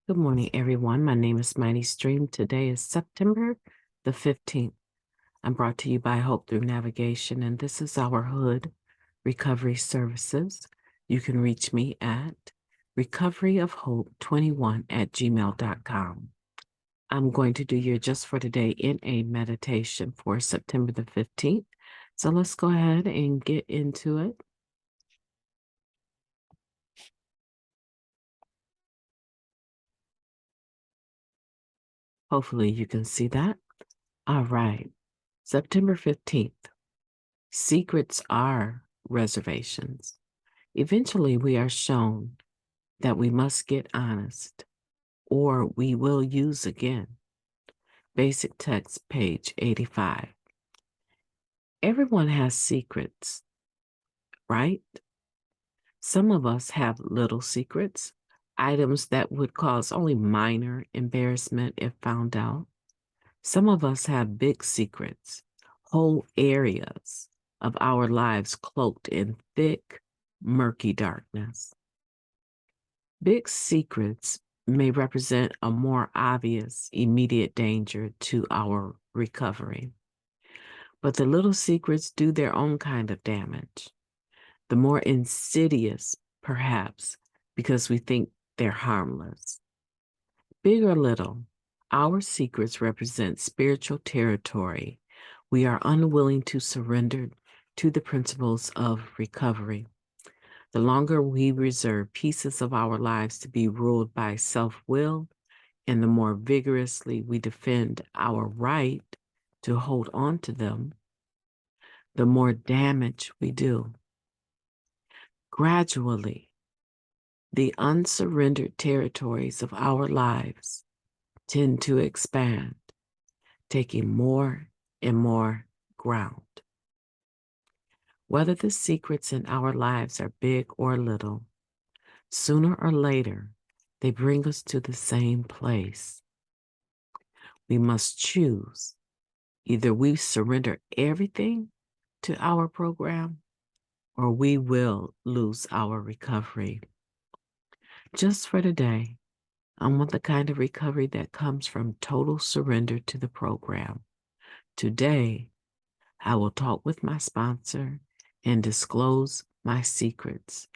Good morning, everyone. My name is MightyStream. Today is September the 15th. I'm brought to you by Hope Through Navigation, and this is our H.O.O.D Recovery Services. You can reach me at recoveryofhope21@gmail.com. I'm going to do your Just for Today in a meditation for September the 15th. So let's go ahead and get into it. Hopefully you can see that. All right. September 15th. Secrets are reservations. Eventually, we are shown that we must get honest or we will use again. Basic text, page 85. Everyone has secrets, right? Some of us have little secrets, items that would cause only minor embarrassment if found out. Some of us have big secrets, whole areas of our lives cloaked in thick, murky darkness. Big secrets may represent a more obvious, immediate danger to our recovery. But the little secrets do their own kind of damage. The more insidious, perhaps, because we think they're harmless. Big or little, our secrets represent spiritual territory we are unwilling to surrender to the principles of recovery. The longer we reserve pieces of our lives to be ruled by self-will, and the more vigorously we defend our right to hold on to them, the more damage we do. Gradually, the unsurrendered territories of our lives tend to expand, taking more and more ground. Whether the secrets in our lives are big or little, sooner or later, they bring us to the same place. We must choose. Either we surrender everything to our program, or we will lose our recovery. Just for today, I want the kind of recovery that comes from total surrender to the program. Today, I will talk with my sponsor and disclose my secrets,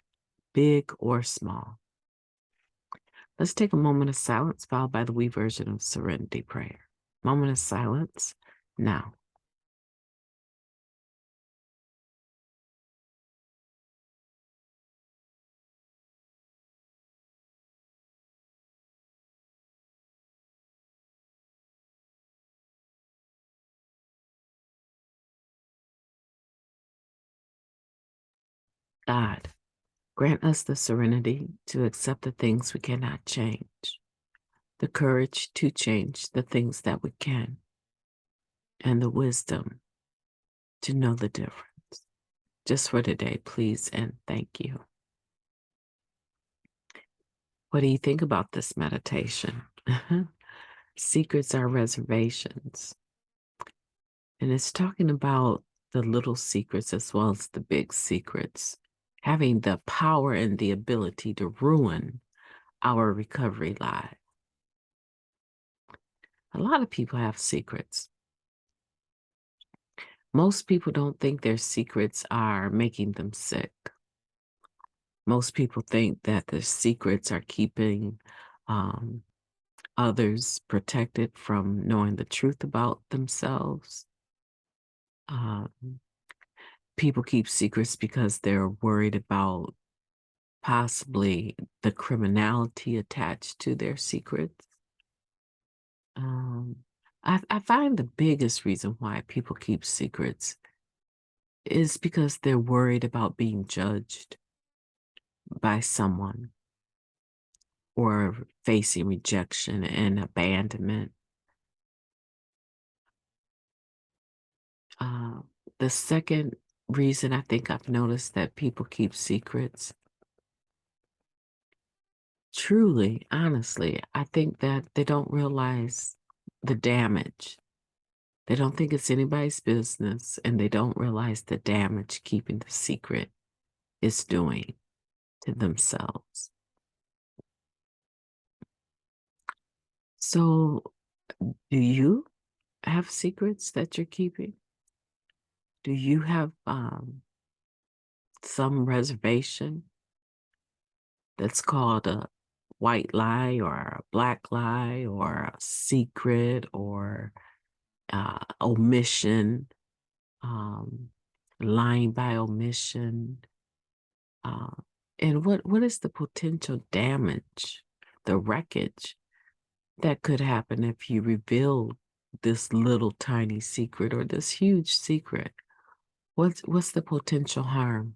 big or small. Let's take a moment of silence, followed by the we version of Serenity Prayer. Moment of silence now. God, grant us the serenity to accept the things we cannot change, the courage to change the things that we can, and the wisdom to know the difference. Just for today, please and thank you. What do you think about this meditation? Secrets are reservations. And it's talking about the little secrets as well as the big secrets, having the power and the ability to ruin our recovery life. A lot of people have secrets. Most people don't think their secrets are making them sick. Most people think that their secrets are keeping others protected from knowing the truth about themselves. People keep secrets because they're worried about possibly the criminality attached to their secrets. I find the biggest reason why people keep secrets is because they're worried about being judged by someone or facing rejection and abandonment. The second reason I think I've noticed that people keep secrets, truly, honestly, I think that they don't realize the damage. They don't think it's anybody's business, and they don't realize the damage keeping the secret is doing to themselves. So, do you have secrets that you're keeping? Do you have some reservation that's called a white lie or a black lie or a secret or omission, um, lying by omission? Uh, and what is the potential damage, the wreckage that could happen if you reveal this little tiny secret or this huge secret? What's the potential harm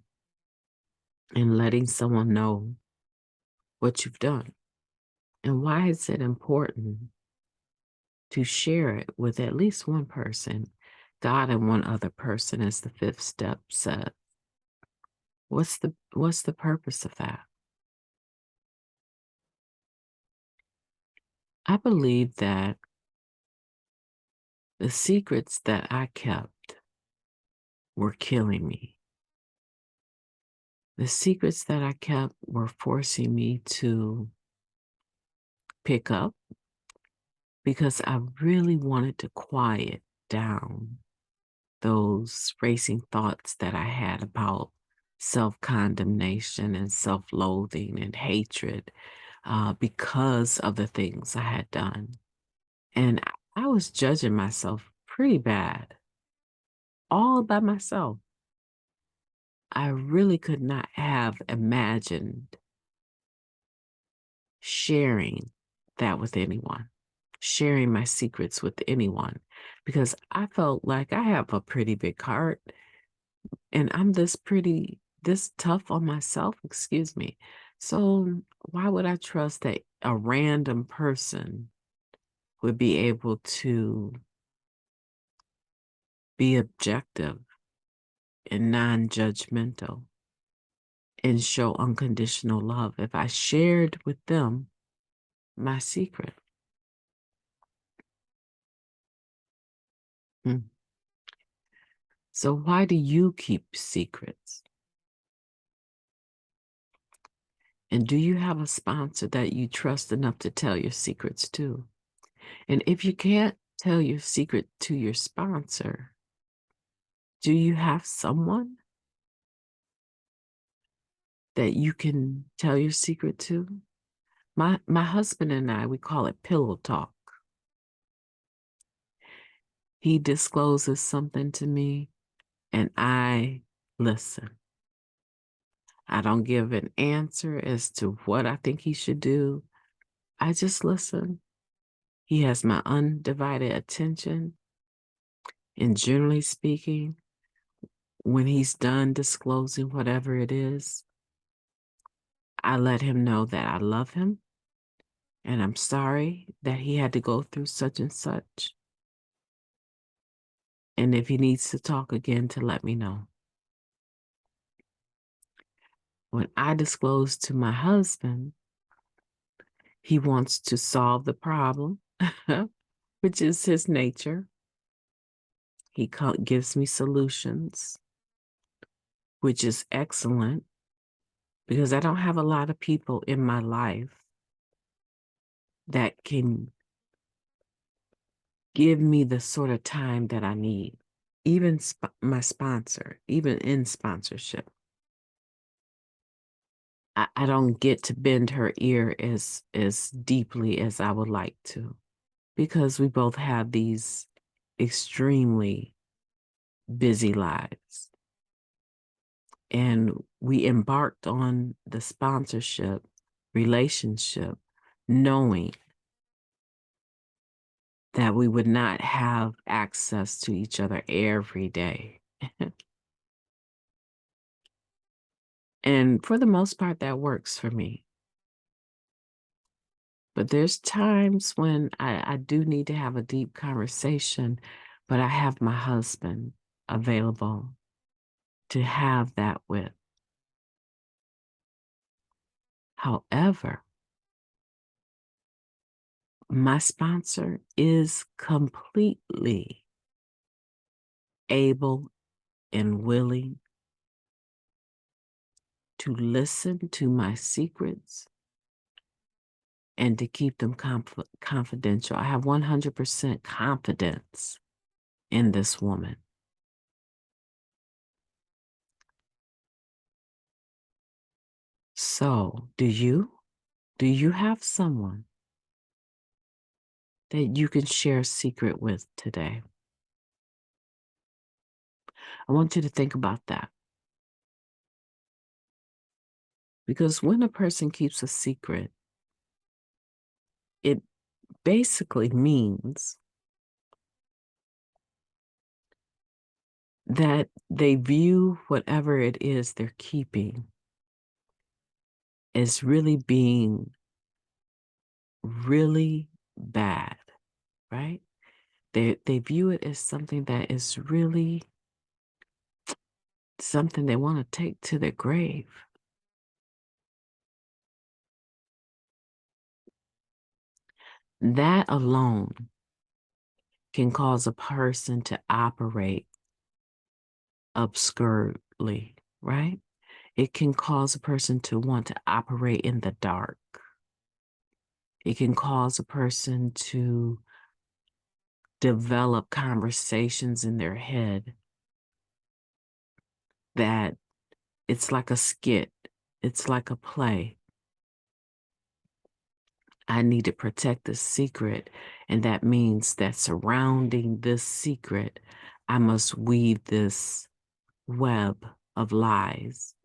in letting someone know what you've done? And why is it important to share it with at least one person? God and one other person, as the fifth step said. What's the purpose of that? I believe that the secrets that I kept were killing me. The secrets that I kept were forcing me to pick up because I really wanted to quiet down those racing thoughts that I had about self condemnation and self loathing and hatred because of the things I had done. And I was judging myself pretty bad, all by myself. I really could not have imagined sharing that with anyone, sharing my secrets with anyone, because I felt like I have a pretty big heart and I'm this tough on myself, excuse me. So why would I trust that a random person would be able to be objective and non-judgmental and show unconditional love if I shared with them my secret? Hmm. So why do you keep secrets? And do you have a sponsor that you trust enough to tell your secrets to? And if you can't tell your secret to your sponsor, do you have someone that you can tell your secret to? My husband and I, we call it pillow talk. He discloses something to me and I listen. I don't give an answer as to what I think he should do. I just listen. He has my undivided attention. And generally speaking, when he's done disclosing whatever it is, I let him know that I love him and I'm sorry that he had to go through such and such. And if he needs to talk again, to let me know. When I disclose to my husband, he wants to solve the problem, which is his nature. He gives me solutions, which is excellent because I don't have a lot of people in my life that can give me the sort of time that I need. Even my sponsor, even in sponsorship, I don't get to bend her ear as deeply as I would like to because we both have these extremely busy lives. And we embarked on the sponsorship relationship knowing that we would not have access to each other every day. And for the most part, that works for me. But there's times when I do need to have a deep conversation, but I have my husband available to have that with. However, my sponsor is completely able and willing to listen to my secrets and to keep them confidential. I have 100% confidence in this woman. So, do you? Do you have someone that you can share a secret with today? I want you to think about that. Because when a person keeps a secret, it basically means that they view whatever it is they're keeping as really being really bad, right? They view it as something that is really something they want to take to their grave. That alone can cause a person to operate obscurely, right? It can cause a person to want to operate in the dark. It can cause a person to develop conversations in their head that it's like a skit, it's like a play. I need to protect the secret, and that means that surrounding this secret, I must weave this web of lies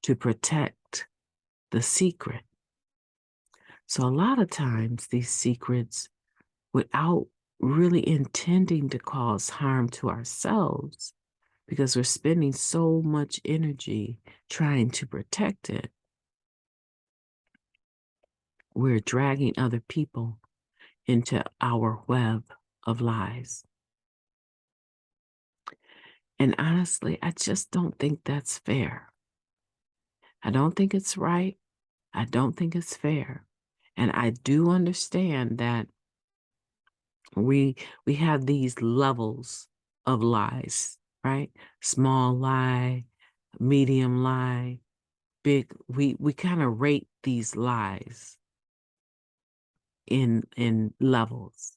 to protect the secret. So a lot of times these secrets, without really intending to cause harm to ourselves, because we're spending so much energy trying to protect it, we're dragging other people into our web of lies. And honestly, I just don't think that's fair. I don't think it's right. I don't think it's fair. And I do understand that we have these levels of lies, right? Small lie, medium lie, big. We kind of rate these lies in levels.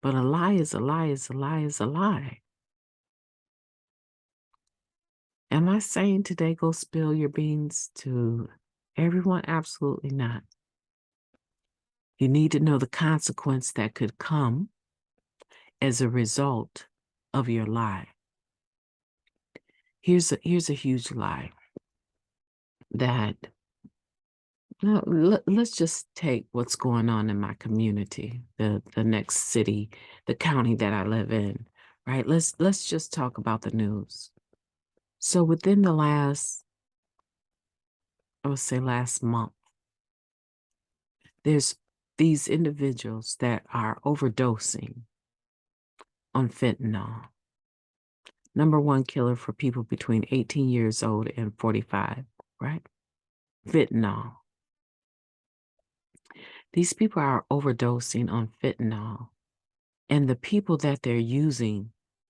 But a lie is a lie is a lie is a lie. Am I saying today go spill your beans to everyone? Absolutely not. You need to know the consequence that could come as a result of your lie. Here's a huge lie that let's just take what's going on in my community, the next city, the county that I live in, right? Let's just talk about the news. So within the last, I would say last month, there's these individuals that are overdosing on fentanyl. Number one killer for people between 18 years old and 45, right? Fentanyl. These people are overdosing on fentanyl, and the people that they're using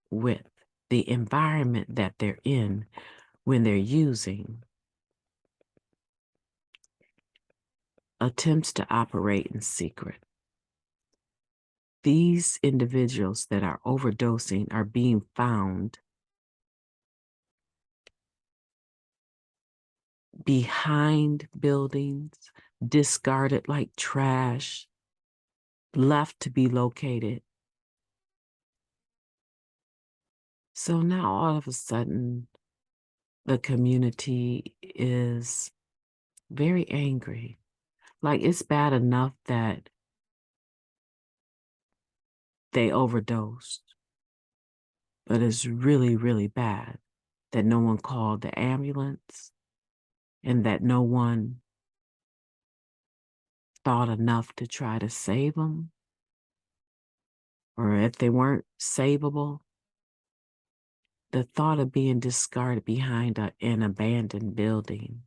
with, the environment that they're in when they're using, attempts to operate in secret. These individuals that are overdosing are being found behind buildings, discarded like trash, left to be located. So now all of a sudden, the community is very angry. Like it's bad enough that they overdosed, but it's really, really bad that no one called the ambulance and that no one thought enough to try to save them. Or if they weren't savable, the thought of being discarded behind an abandoned building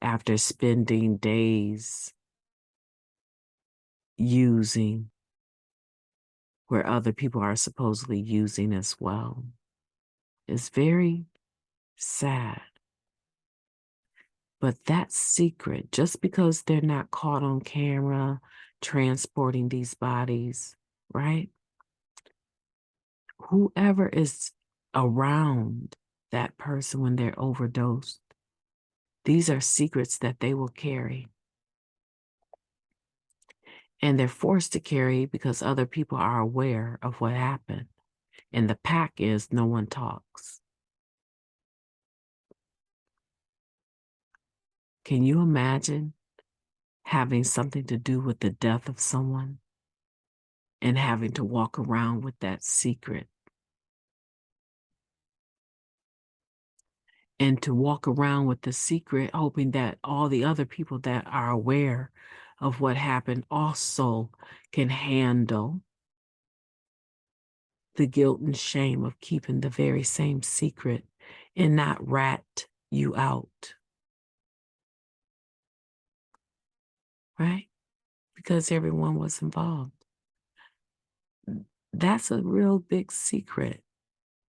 after spending days using where other people are supposedly using as well is very sad. But that secret, just because they're not caught on camera transporting these bodies, right? Whoever is around that person when they're overdosed, these are secrets that they will carry. And they're forced to carry because other people are aware of what happened. And the pack is no one talks. Can you imagine having something to do with the death of someone and having to walk around with that secret? And to walk around with the secret, hoping that all the other people that are aware of what happened also can handle the guilt and shame of keeping the very same secret and not rat you out, right? Because everyone was involved. That's a real big secret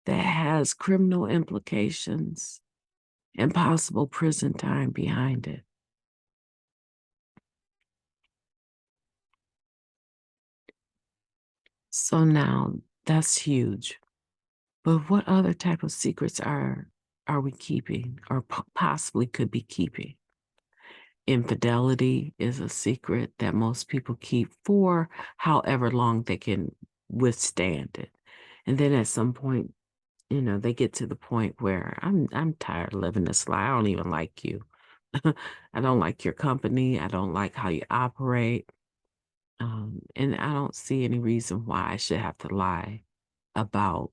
that has criminal implications and possible prison time behind it. So now that's huge. But what other type of secrets are we keeping or possibly could be keeping? Infidelity is a secret that most people keep for however long they can withstand it. And then at some point, they get to the point where I'm tired of living this lie. I don't even like you. I don't like your company. I don't like how you operate. And I don't see any reason why I should have to lie about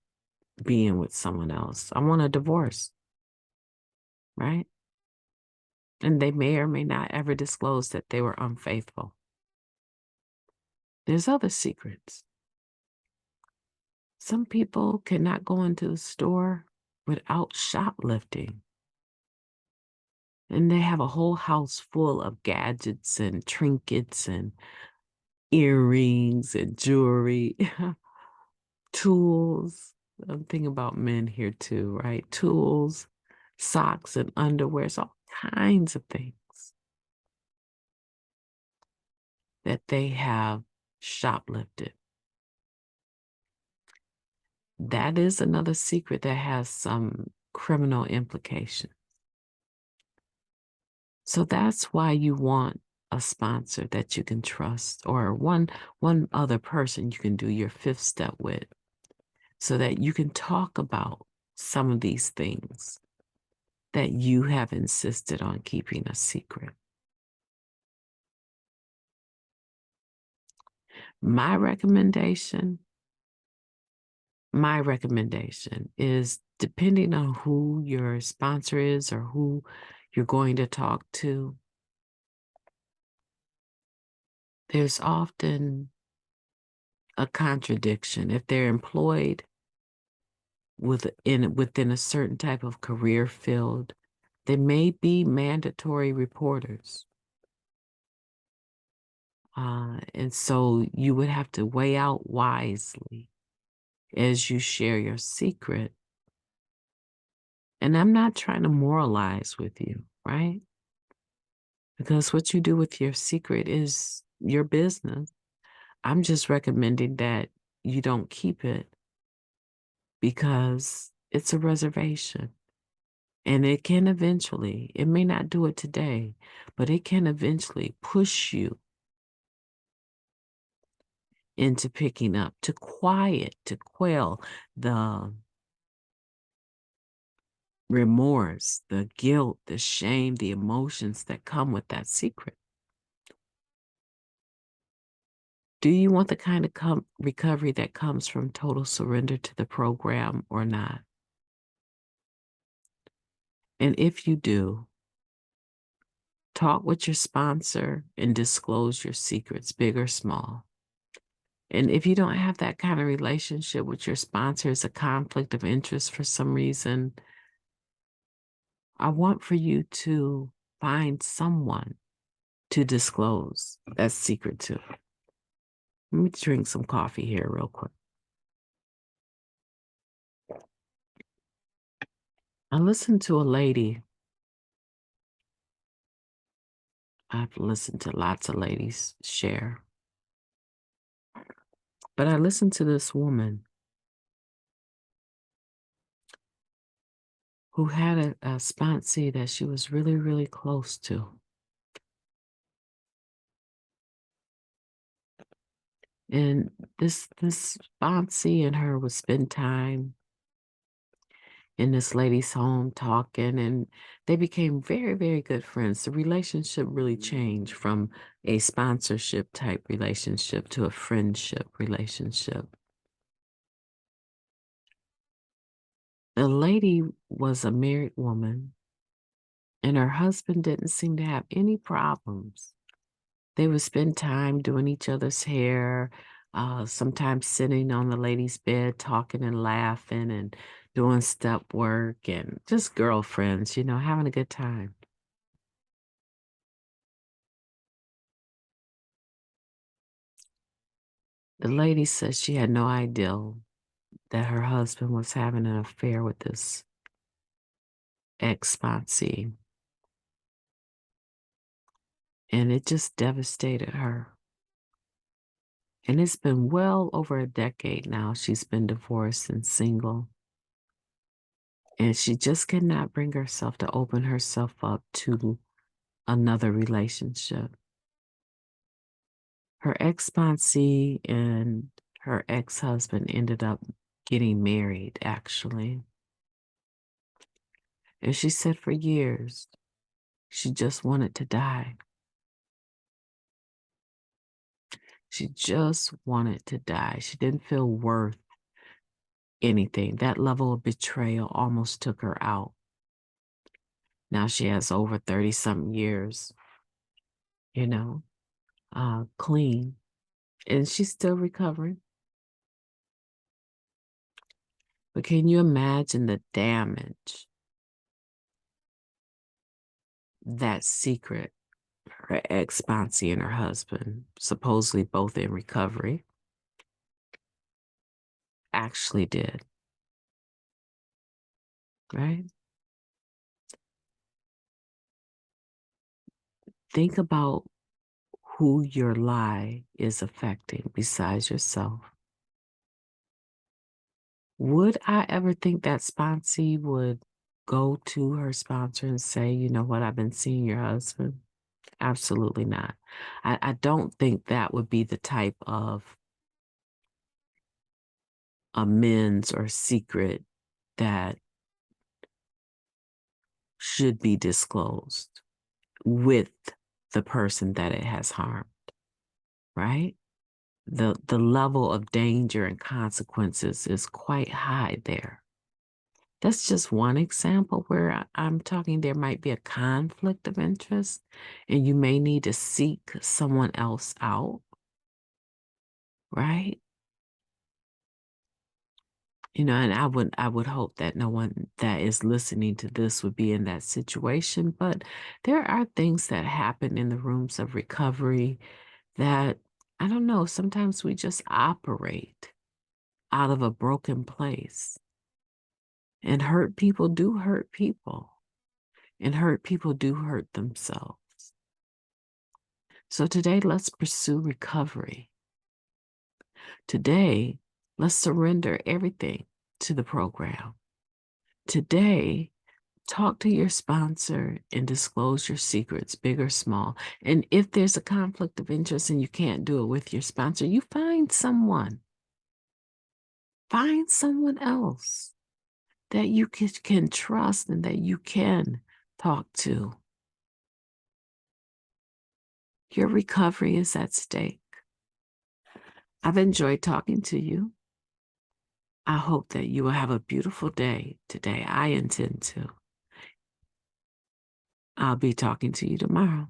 being with someone else. I want a divorce, right? And they may or may not ever disclose that they were unfaithful. There's other secrets. Some people cannot go into the store without shoplifting. And they have a whole house full of gadgets and trinkets and earrings and jewelry, tools. I'm thinking about men here too, right? Tools, socks and underwear, so all kinds of things that they have shoplifted. That is another secret that has some criminal implication. So that's why you want a sponsor that you can trust or one other person you can do your fifth step with so that you can talk about some of these things that you have insisted on keeping a secret. My recommendation is depending on who your sponsor is or who you're going to talk to, there's often a contradiction. If they're employed within a certain type of career field, they may be mandatory reporters. And so you would have to weigh out wisely as you share your secret. And I'm not trying to moralize with you, right? Because what you do with your secret is your business. I'm just recommending that you don't keep it because it's a reservation. And it may not do it today, but it can eventually push you into picking up to quell the remorse, the guilt, the shame, the emotions that come with that secret. Do you want the kind of recovery that comes from total surrender to the program or not? And if you do, talk with your sponsor and disclose your secrets, big or small. And if you don't have that kind of relationship with your sponsor, it's a conflict of interest for some reason, I want for you to find someone to disclose that secret to. Let me drink some coffee here real quick. I listened to a lady I've listened to lots of ladies share, but I listened to this woman who had a sponsee that she was really, really close to. And this sponsee and her would spend time in this lady's home talking, and they became very, very good friends. The relationship really changed from a sponsorship type relationship to a friendship relationship. The lady was a married woman, and her husband didn't seem to have any problems. They would spend time doing each other's hair, sometimes sitting on the lady's bed, talking and laughing and doing step work and just girlfriends, having a good time. The lady said she had no idea that her husband was having an affair with this ex-sponsee, and it just devastated her. And it's been well over a decade now. She's been divorced and single. And she just cannot bring herself to open herself up to another relationship. Her ex-sponsee and her ex-husband ended up getting married, actually. And she said for years, she just wanted to die. She just wanted to die. She didn't feel worth anything. That level of betrayal almost took her out. Now she has over 30 something years, you know, clean, and she's still recovering. But can you imagine the damage that secret, her ex-sponsee and her husband, supposedly both in recovery, actually did, right? Think about who your lie is affecting besides yourself. Would I ever think that sponsee would go to her sponsor and say, you know what, I've been seeing your husband? Absolutely not. I don't think that would be the type of amends or secret that should be disclosed with the person that it has harmed, right? The level of danger and consequences is quite high there. That's just one example where I'm talking there might be a conflict of interest and you may need to seek someone else out, right? And I would hope that no one that is listening to this would be in that situation, but there are things that happen in the rooms of recovery that I don't know, sometimes we just operate out of a broken place. And hurt people do hurt people, and hurt people do hurt themselves. So today, let's pursue recovery. Today, let's surrender everything to the program. Today, talk to your sponsor and disclose your secrets, big or small. And if there's a conflict of interest and you can't do it with your sponsor, you find someone. Find someone else that you can trust and that you can talk to. Your recovery is at stake. I've enjoyed talking to you. I hope that you will have a beautiful day today. I intend to. I'll be talking to you tomorrow.